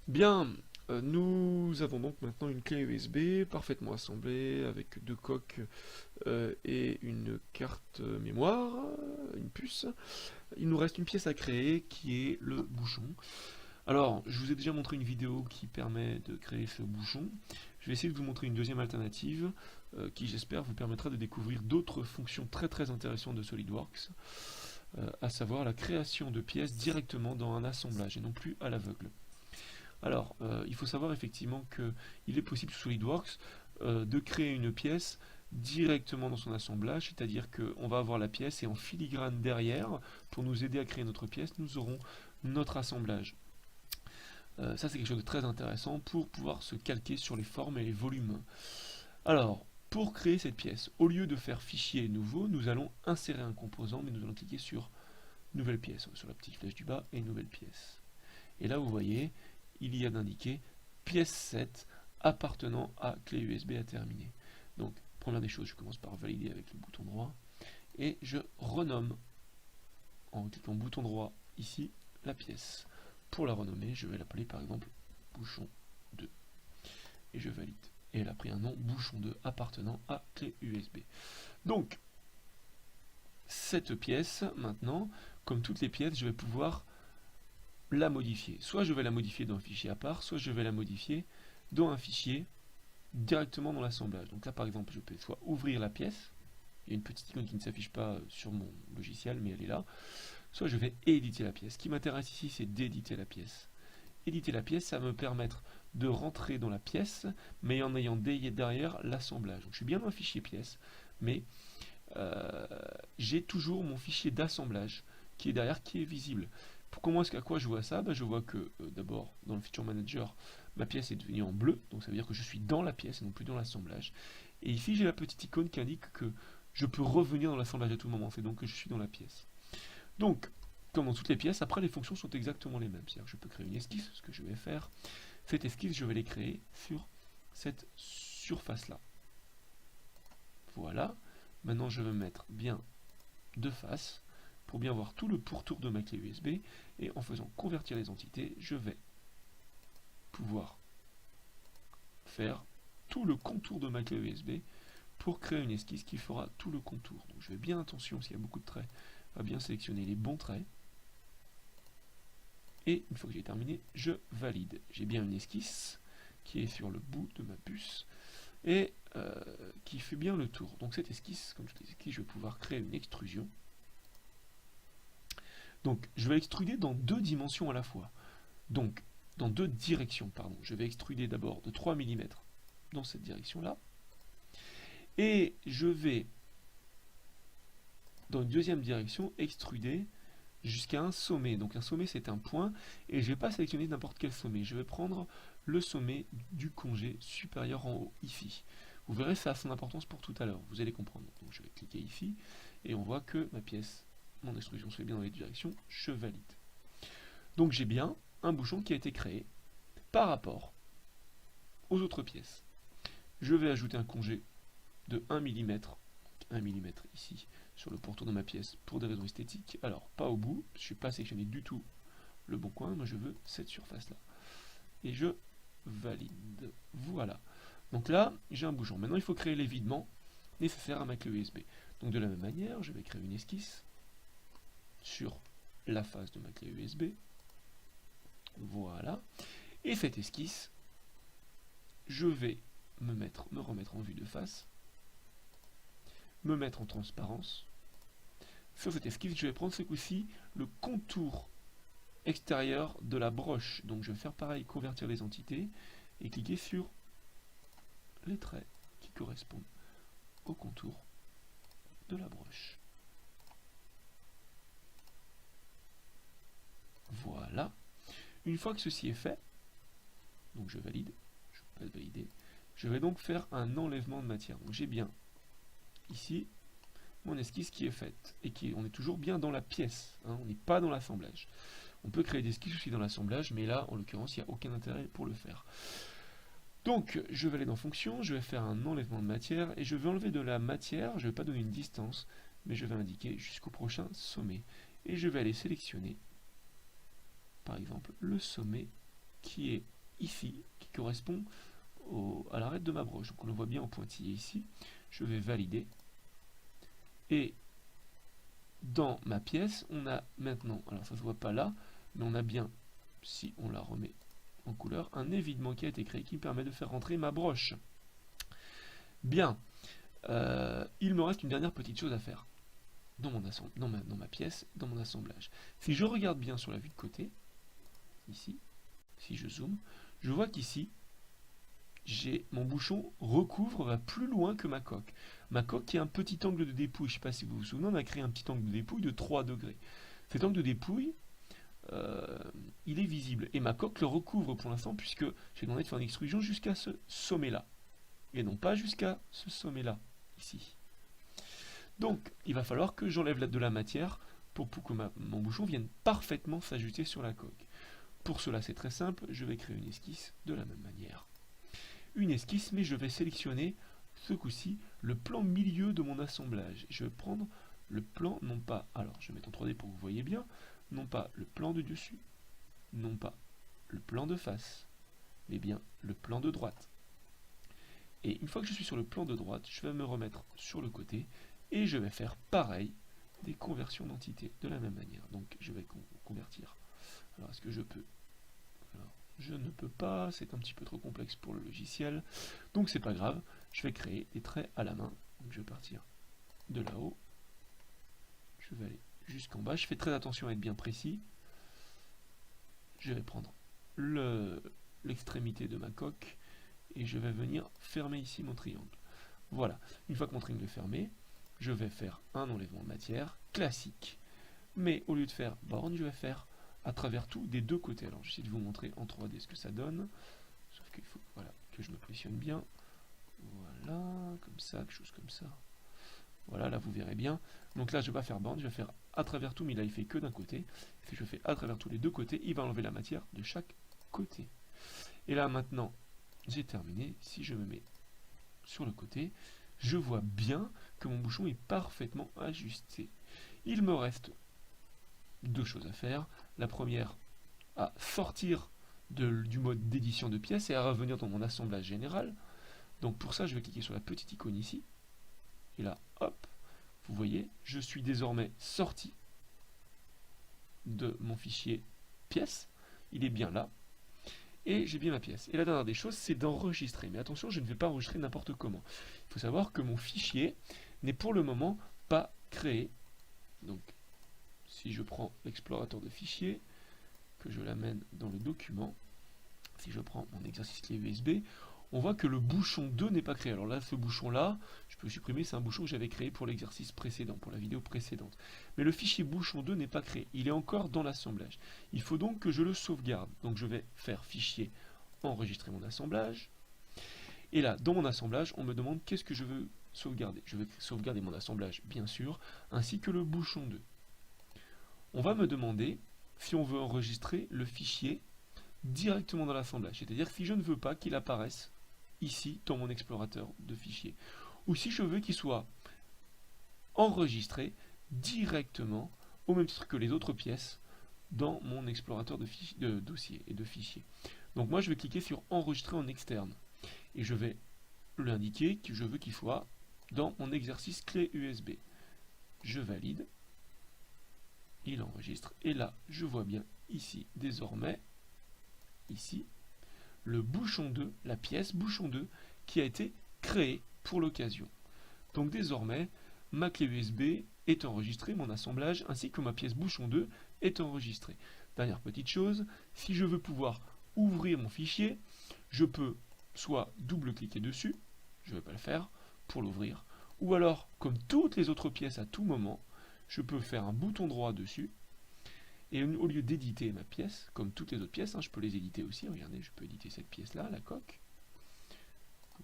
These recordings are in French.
Bien, nous avons donc maintenant une clé USB parfaitement assemblée avec deux coques et une carte mémoire, une puce. Il nous reste une pièce à créer qui est le bouchon. Alors, je vous ai déjà montré une vidéo qui permet de créer ce bouchon. Je vais essayer de vous montrer une deuxième alternative qui, j'espère, vous permettra de découvrir d'autres fonctions très intéressantes de SolidWorks, à savoir la création de pièces directement dans un assemblage et non plus à l'aveugle. Alors, il faut savoir effectivement qu'il est possible sur SolidWorks de créer une pièce directement dans son assemblage, c'est-à-dire qu'on va avoir la pièce et en filigrane derrière, pour nous aider à créer notre pièce, nous aurons notre assemblage. Ça c'est quelque chose de très intéressant pour pouvoir se calquer sur les formes et les volumes. Alors, pour créer cette pièce, au lieu de faire fichier nouveau, nous allons insérer un composant, mais nous allons cliquer sur nouvelle pièce, sur la petite flèche du bas et nouvelle pièce. Et là vous voyez, il y a d'indiqué pièce 7 appartenant à clé USB à terminer. Donc, première des choses, je commence par valider avec le bouton droit et je renomme en cliquant bouton droit ici la pièce. Pour la renommer, je vais l'appeler par exemple bouchon 2 et je valide. Et elle a pris un nom bouchon 2 appartenant à clé USB. Donc, cette pièce, maintenant, comme toutes les pièces, je vais pouvoir la modifier. Soit je vais la modifier dans un fichier à part, soit je vais la modifier dans un fichier directement dans l'assemblage. Donc là par exemple je peux soit ouvrir la pièce, il y a une petite icône qui ne s'affiche pas sur mon logiciel mais elle est là, soit je vais éditer la pièce. Ce qui m'intéresse ici c'est d'éditer la pièce. Éditer la pièce, ça va me permettre de rentrer dans la pièce mais en ayant derrière l'assemblage. Donc je suis bien dans un fichier pièce, mais j'ai toujours mon fichier d'assemblage qui est derrière, qui est visible. Comment est-ce qu'à quoi je vois ça? Je vois que d'abord dans le Feature Manager, ma pièce est devenue en bleu, donc ça veut dire que je suis dans la pièce et non plus dans l'assemblage. Et ici j'ai la petite icône qui indique que je peux revenir dans l'assemblage à tout moment, c'est donc que je suis dans la pièce. Donc, comme dans toutes les pièces, après les fonctions sont exactement les mêmes. C'est-à-dire que je peux créer une esquisse, ce que je vais faire. Cette esquisse, je vais les créer sur cette surface-là. Voilà. Maintenant, je vais mettre bien de face pour bien voir tout le pourtour de ma clé USB et en faisant convertir les entités, je vais pouvoir faire tout le contour de ma clé USB pour créer une esquisse qui fera tout le contour. Donc je fais bien attention s'il y a beaucoup de traits à bien sélectionner les bons traits. Et une fois que j'ai terminé, je valide. J'ai bien une esquisse qui est sur le bout de ma puce et qui fait bien le tour. Donc cette esquisse, comme toutes les esquisses, je vais pouvoir créer une extrusion. Donc je vais extruder dans deux dimensions à la fois. Donc dans deux directions, pardon. Je vais extruder d'abord de 3 mm dans cette direction-là. Et je vais, dans une deuxième direction, extruder jusqu'à un sommet. Donc un sommet c'est un point, et je ne vais pas sélectionner n'importe quel sommet. Je vais prendre le sommet du congé supérieur en haut, ici. Vous verrez, ça a son importance pour tout à l'heure, vous allez comprendre. Donc je vais cliquer ici, et on voit que ma pièce, mon extrusion se fait bien dans les directions, je valide. Donc j'ai bien un bouchon qui a été créé par rapport aux autres pièces. Je vais ajouter un congé de 1 mm, 1 mm ici, sur le pourtour de ma pièce, pour des raisons esthétiques. Alors, pas au bout, je ne suis pas sélectionné du tout le bon coin, moi je veux cette surface-là. Et je valide. Voilà. Donc là, j'ai un bouchon. Maintenant, il faut créer l'évidement nécessaire à ma clé USB. Donc de la même manière, je vais créer une esquisse sur la face de ma clé USB. Voilà. Et cette esquisse, je vais me remettre en vue de face, me mettre en transparence. Sur cette esquisse, je vais prendre ce coup-ci le contour extérieur de la broche. Donc je vais faire pareil, convertir les entités et cliquer sur les traits qui correspondent au contour de la broche. Voilà. Une fois que ceci est fait, donc je valide, je passe valider, je vais donc faire un enlèvement de matière. Donc j'ai bien ici mon esquisse qui est faite et on est toujours bien dans la pièce, hein, on n'est pas dans l'assemblage. On peut créer des esquisses aussi dans l'assemblage, mais là en l'occurrence il n'y a aucun intérêt pour le faire. Donc je vais aller dans fonction, je vais faire un enlèvement de matière et je vais enlever de la matière, je ne vais pas donner une distance, mais je vais indiquer jusqu'au prochain sommet. Et je vais aller sélectionner par exemple le sommet qui est ici, qui correspond à l'arête de ma broche. Donc on le voit bien en pointillé ici. Je vais valider. Et dans ma pièce, on a maintenant, alors ça se voit pas là, mais on a bien, si on la remet en couleur, un évidement qui a été créé qui me permet de faire rentrer ma broche. Bien, il me reste une dernière petite chose à faire dans ma pièce, dans mon assemblage. Si je regarde bien sur la vue de côté, ici, si je zoome, je vois qu'ici, mon bouchon va plus loin que ma coque. Ma coque qui a un petit angle de dépouille, je ne sais pas si vous vous souvenez, on a créé un petit angle de dépouille de 3 degrés. Cet angle de dépouille, il est visible. Et ma coque le recouvre pour l'instant, puisque j'ai demandé de faire une extrusion jusqu'à ce sommet-là. Et non pas jusqu'à ce sommet-là, ici. Donc, il va falloir que j'enlève de la matière pour que mon bouchon vienne parfaitement s'ajuster sur la coque. Pour cela, c'est très simple, je vais créer une esquisse de la même manière. Une esquisse, mais je vais sélectionner ce coup-ci le plan milieu de mon assemblage. Je vais prendre le plan, non pas, alors je vais mettre en 3D pour que vous voyez bien, non pas le plan de dessus, non pas le plan de face, mais bien le plan de droite. Et une fois que je suis sur le plan de droite, je vais me remettre sur le côté et je vais faire pareil des conversions d'entités de la même manière. Donc je vais convertir. Alors est-ce que je peux? Alors, je ne peux pas, c'est un petit peu trop complexe pour le logiciel. Donc c'est pas grave, je vais créer des traits à la main. Donc je vais partir de là-haut. Je vais aller jusqu'en bas. Je fais très attention à être bien précis. Je vais prendre l'extrémité de ma coque et je vais venir fermer ici mon triangle. Voilà, une fois que mon triangle est fermé, je vais faire un enlèvement de matière classique. Mais au lieu de faire borne, je vais faire à travers tout des deux côtés. Alors j'essaie de vous montrer en 3D ce que ça donne. Sauf qu'il faut voilà, que je me positionne bien. Voilà, comme ça, quelque chose comme ça. Voilà, là vous verrez bien. Donc là je vais pas faire borne, je vais faire à travers tout, mais là il fait que d'un côté. Si je fais à travers tous les deux côtés, il va enlever la matière de chaque côté. Et là maintenant, j'ai terminé. Si je me mets sur le côté, je vois bien que mon bouchon est parfaitement ajusté. Il me reste deux choses à faire. La première, à sortir du mode d'édition de pièces et à revenir dans mon assemblage général. Donc pour ça, je vais cliquer sur la petite icône ici. Et là, hop, vous voyez, je suis désormais sorti de mon fichier pièce. Il est bien là. Et j'ai bien ma pièce. Et la dernière des choses, c'est d'enregistrer. Mais attention, je ne vais pas enregistrer n'importe comment. Il faut savoir que mon fichier n'est pour le moment pas créé. Donc, si je prends l'explorateur de fichiers, que je l'amène dans le document, si je prends mon exercice clé USB, on voit que le bouchon 2 n'est pas créé. Alors là, ce bouchon-là, je peux le supprimer, c'est un bouchon que j'avais créé pour l'exercice précédent, pour la vidéo précédente. Mais le fichier bouchon 2 n'est pas créé, il est encore dans l'assemblage. Il faut donc que je le sauvegarde. Donc je vais faire fichier, enregistrer mon assemblage. Et là, dans mon assemblage, on me demande qu'est-ce que je veux sauvegarder. Je vais sauvegarder mon assemblage, bien sûr, ainsi que le bouchon 2. On va me demander si on veut enregistrer le fichier directement dans l'assemblage. C'est-à-dire si je ne veux pas qu'il apparaisse ici dans mon explorateur de fichiers. Ou si je veux qu'il soit enregistré directement au même titre que les autres pièces dans mon explorateur de dossiers et de fichiers. Donc moi je vais cliquer sur enregistrer en externe et je vais lui indiquer que je veux qu'il soit dans mon exercice clé USB. Je valide, il enregistre et là je vois bien ici désormais ici le bouchon 2, la pièce bouchon 2 qui a été créée pour l'occasion. Donc désormais, ma clé USB est enregistrée, mon assemblage ainsi que ma pièce bouchon 2 est enregistrée. Dernière petite chose, si je veux pouvoir ouvrir mon fichier, je peux soit double-cliquer dessus, je ne vais pas le faire, pour l'ouvrir, ou alors, comme toutes les autres pièces à tout moment, je peux faire un bouton droit dessus, et au lieu d'éditer ma pièce, comme toutes les autres pièces, je peux les éditer aussi. Regardez, je peux éditer cette pièce-là, la coque.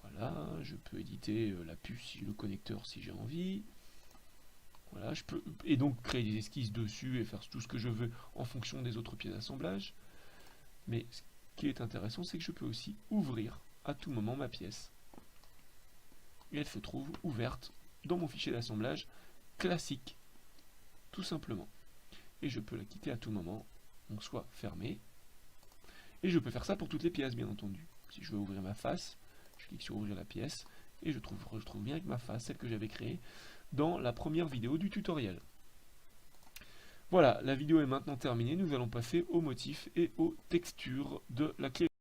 Voilà, je peux éditer la puce, le connecteur si j'ai envie. Voilà, je peux et donc créer des esquisses dessus et faire tout ce que je veux en fonction des autres pièces d'assemblage. Mais ce qui est intéressant, c'est que je peux aussi ouvrir à tout moment ma pièce. Et elle se trouve ouverte dans mon fichier d'assemblage classique, tout simplement. Et je peux la quitter à tout moment, donc soit fermée, Et je peux faire ça pour toutes les pièces, bien entendu. Si je veux ouvrir ma face, je clique sur ouvrir la pièce, et je retrouve bien avec ma face, celle que j'avais créée dans la première vidéo du tutoriel. Voilà, la vidéo est maintenant terminée, nous allons passer aux motifs et aux textures de la clé.